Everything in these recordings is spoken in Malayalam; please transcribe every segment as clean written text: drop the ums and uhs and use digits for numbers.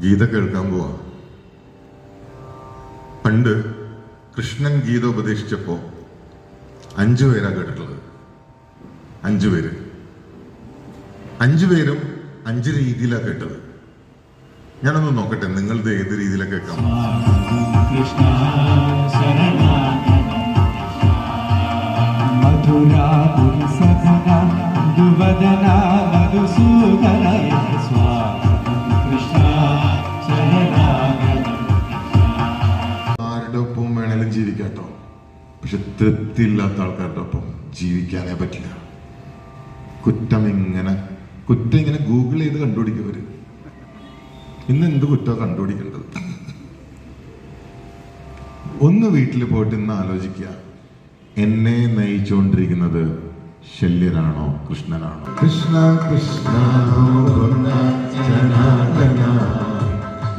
ഗീത കേൾക്കാൻ പോവാ. പണ്ട് കൃഷ്ണൻ ഗീത ഉപദേശിച്ചപ്പോ 5 പേരാ കേട്ടിട്ടുള്ളത്. 5 പേര്. 5 പേരും 5 രീതിയിലാണ് കേട്ടത്. ഞാനൊന്ന് നോക്കട്ടെ നിങ്ങളുടെ ഏത് രീതിയിലാണ് കേൾക്കാം. ആരുടെ ഒപ്പം വേണേലും ജീവിക്കാട്ടോ, പക്ഷെ തൃപ്തിയില്ലാത്ത ആൾക്കാരുടെ ഒപ്പം ജീവിക്കാനേ പറ്റില്ല. കുറ്റം ഇങ്ങനെ ഗൂഗിൾ ചെയ്ത് കണ്ടുപിടിക്കവര്. ഇന്ന് എന്ത് കുറ്റം കണ്ടുപിടിക്കേണ്ടത്? ഒന്ന് വീട്ടിൽ പോയിട്ട് ഇന്ന് ആലോചിക്കുക, എന്നെ നയിച്ചുകൊണ്ടിരിക്കുന്നത് ശല്യനാണോ കൃഷ്ണനാണോ? കൃഷ്ണ കൃഷ്ണ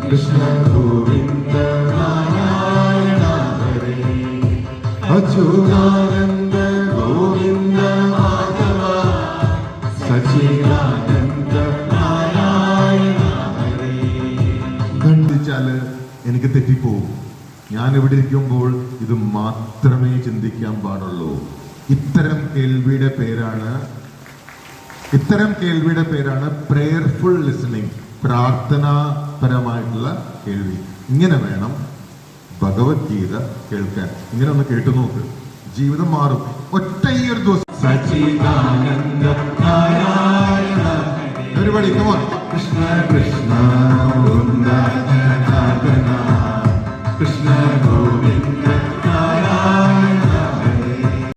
കൃഷ്ണ ഗോവിന്ദ നാരായണ ഹരേ അച്യുതാനന്ദ ഗോവിന്ദ മാധവ സച്ചിദാനന്ദ നാരായണ ഹരേ. ഖണ്ഡിച്ചാല് എനിക്ക് തെറ്റിപ്പോവും. ഞാൻ ഇവിടെ ഇരിക്കുമ്പോൾ ഇത് മാത്രമേ ചിന്തിക്കാൻ പാടുള്ളൂ. ഇത്തരം കേൾവിയുടെ പേരാണ് പ്രേയർഫുൾ ലിസണിങ്, പ്രാർത്ഥനാപരമായിട്ടുള്ള കേൾവി. ഇങ്ങനെ വേണം ഭഗവത്ഗീത കേൾക്കാൻ. ഇങ്ങനെ ഒന്ന് കേട്ടു നോക്ക്, ജീവിതം മാറും. ഒറ്റ ഈ ഒരു ദിവസം Sachidananda Narayana. Everybody come on. Krishna Krishna